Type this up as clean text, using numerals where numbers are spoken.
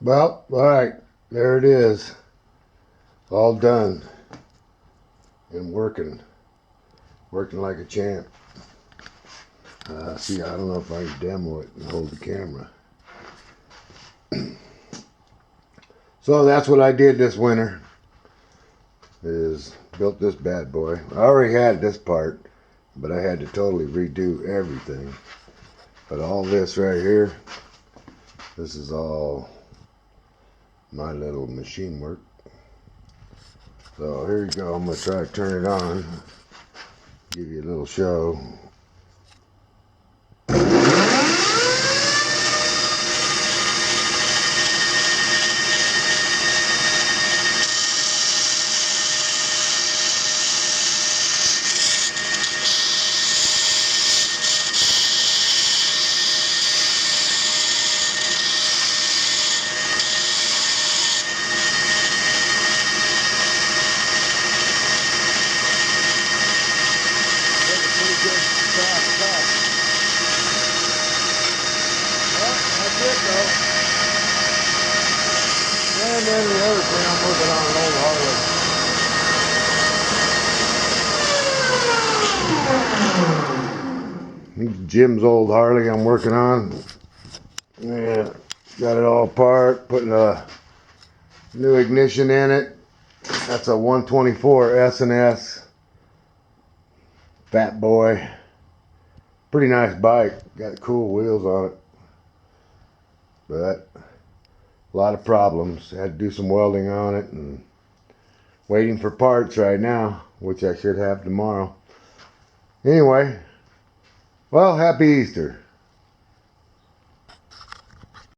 Well, alright, there it is. All done. And working like a champ. See, I don't know if I can demo it and hold the camera. So that's what I did this winter, is built this bad boy. I already had this part, but I had to totally redo everything. But all this right here, this is all my little machine work. So here you go. I'm going to try to turn it on, give you a little show. And then the other thing, I'm working on an old Harley. Jim's old Harley I'm working on. Yeah, got it all apart, putting a new ignition in it. That's a 124 S&S. Fat boy. Pretty nice bike. Got cool wheels on it. But a lot of problems. Had to do some welding on it and waiting for parts right now, which I should have tomorrow. Anyway, well, happy Easter.